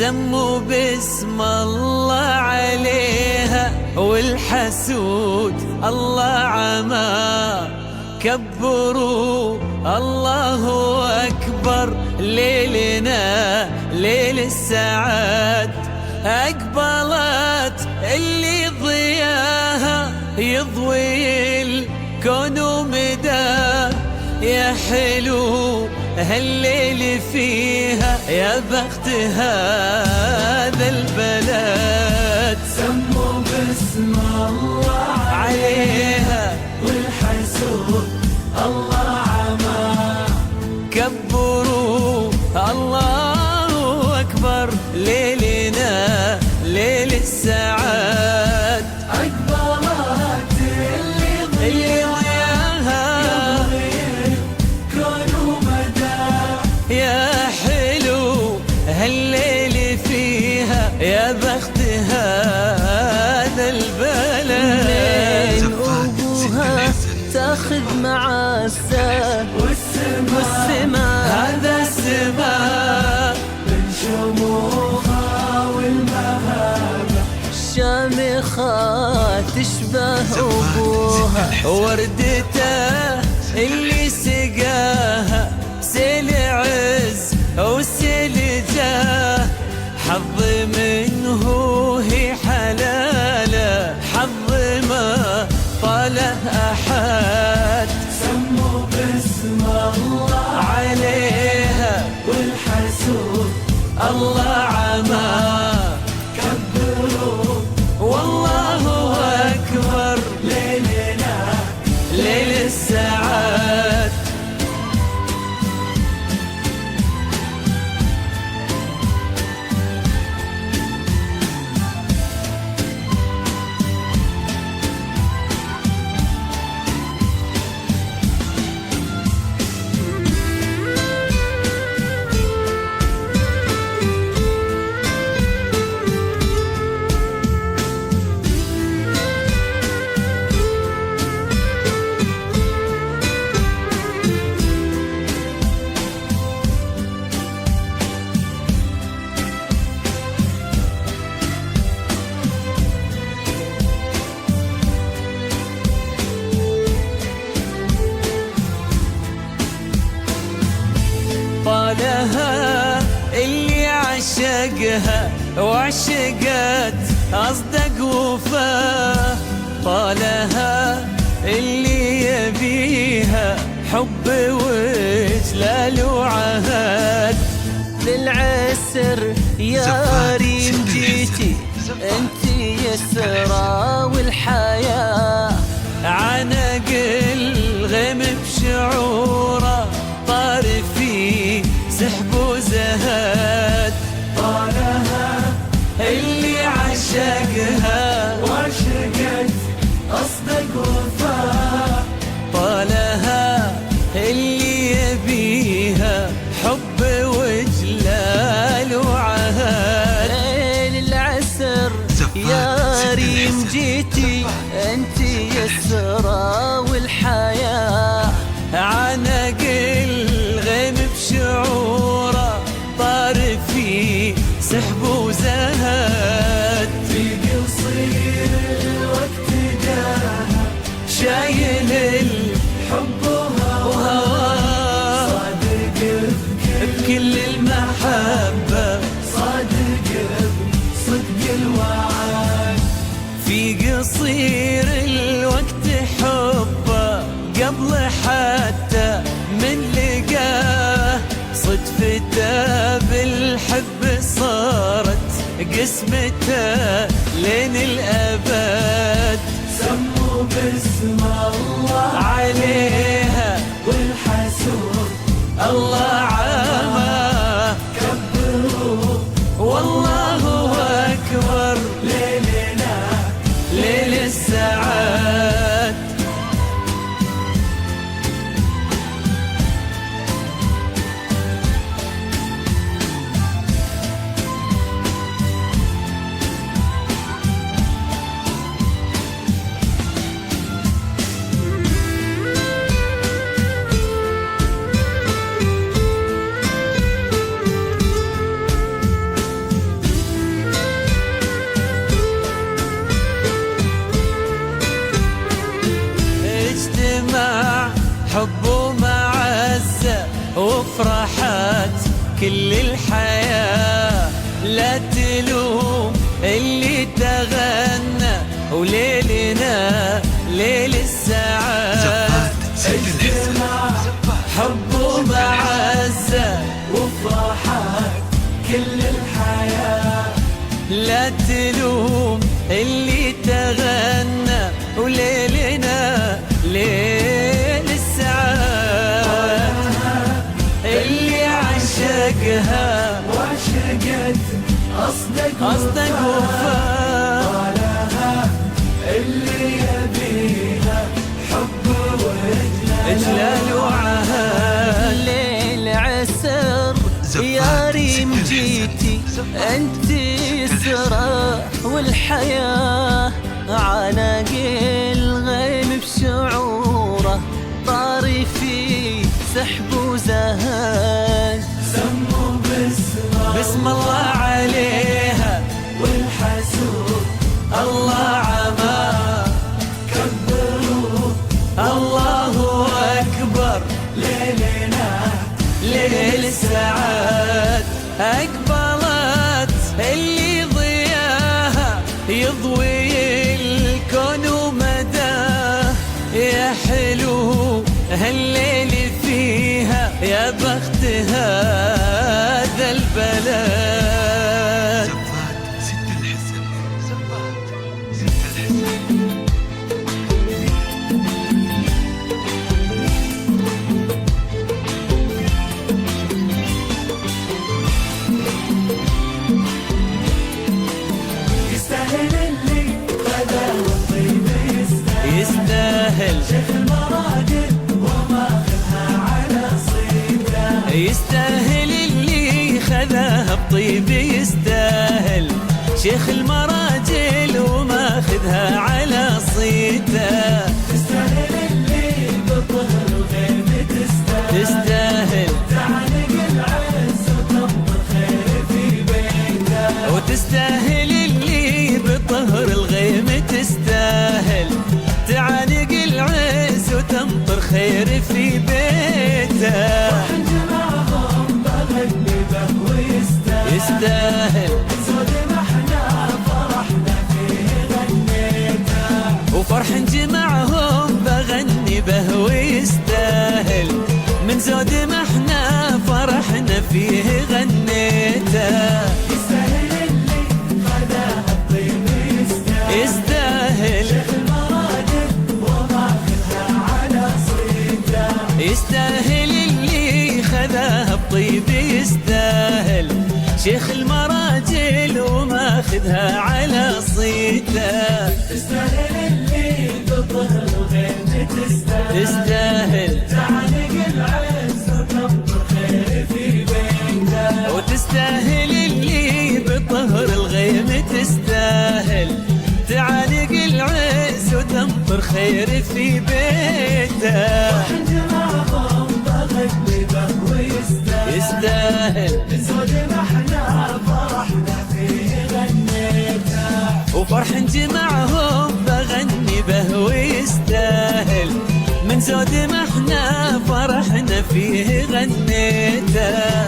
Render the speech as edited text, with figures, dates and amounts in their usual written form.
سموا باسم الله عليها، والحسود الله عمى. كبروا الله أكبر، ليلنا ليل السعاد. أقبلت اللي ضياها يضوي الكون ومداه. يا حلو هالليل فيها، يا بخت هذا البلد. سموا باسم الله عليها، والحسود الله عمى. كبروا الله أكبر، ليلنا ليل السعاد. أقبلت اللي ضياها كون ومداه. يا حلو هالليل فيها، يا بخت هذا البلد. من أبوها تاخذ معاسة والسماء، هذا السماء من شموخها والمهابة. شامخة تشبه أبوها، وردته اللي سقاها سيل عز وسيل جاه. حظ منه هي حلاله، حظ ما طاله أحد. سموا باسم الله عليها، والحسود الله عمى. كبروا والله أكبر، ليلنا ليل السعاد. طالها اللي عشقها وعشقت أصدق وفاه. طالها اللي يبيها حب وجلال وعهد. للعسر يا ريم جيتي انتي يسرى والحياة. عنق الغيم بشعوره طار في سحب وزهد. طالها اللي عشقها وعشقت أصدق وفاء. طالها اللي يبيها حب وجلال وعهد. ليل العسر يا ريم جيتي انتي يسرى والحياة. عنق الغيم بشعوره طار في سحب وزهد. في قصير الوقت جاها شايل حب وهواه، صادق بكل المحبة، صادق صدق الوعد. في قصير الوقت حبه قبل حتى من لقاه. صدفته بالحب صارت قسمته لين الأبد. سموا باسم الله عليها، والحسود الله عمى. كبروا والله أكبر، ليلنا ليل السعاد. حب ومعزة وفرحات كل الحياة. لا تلوم اللي تغنى وليلنا ليل السعاد. اجتماع حب ومعزة وفرحات كل الحياة. لا تلوم اللي تغنى وليلنا ليل السعاد. اللي عشقها وعشقت أصدق وفاء. طالها اللي يبيها حب إجلال وعهد. ليل عسر يا ريم جيتي انت يسرى والحياة. عانق الغيم بشعوره طاري في سحب وزهان. سموا بسم الله عليها والحسود الله عما كبروا الله أكبر. ليلنا ليل السعاد أقبلت اللي ضياها يضوي الكون ومداه. يا حلو هالليل فيها يا بخت هذا البلد. زفات ست الحسن. زفات ست الحسن. يستاهل اللي غدا والطيب يستاهل شيخ المراجل وماخذها على صيته. يستاهل اللي خذاها بطيب. يستاهل شيخ المراجل وماخذها على صيته. تستاهل اللي بالظهر وغيم تستاهل. تستاهل تعانق العز وتنطر خير في بيته. وتستاهل اللي بطهر الغيم. تستاهل تعانق العز وتمطر خير في بيته. جمعهم بغني به ويستاهل. يستاهل زود ما احنا فرحنا فيه غنيته. وفرح جمعهم بغني به ويستاهل. من زود ما احنا فرحنا فيه غنيته. يستاهل اللي خذاها الطيب. يستاهل شيخ المراجل وماخذها على صيته. يستاهل اللي خذاها بطيب. يستاهل شيخ المراجل وماخذها على صيته. تستاهل اللي بالظهر وغيم تستاهل. تستاهل تعانق العز وتنطر خير في بيته. وتستاهل اللي بطهر الغيم. تستاهل تعانق العز وتمطر خير في بيته. جمعهم بغني به ويستاهل. يستاهل زود ما احنا فرحنا فيه غنيته. وفرح جمعهم بغني به ويستاهل. من زود ما احنا فرحنا فيه غنيته.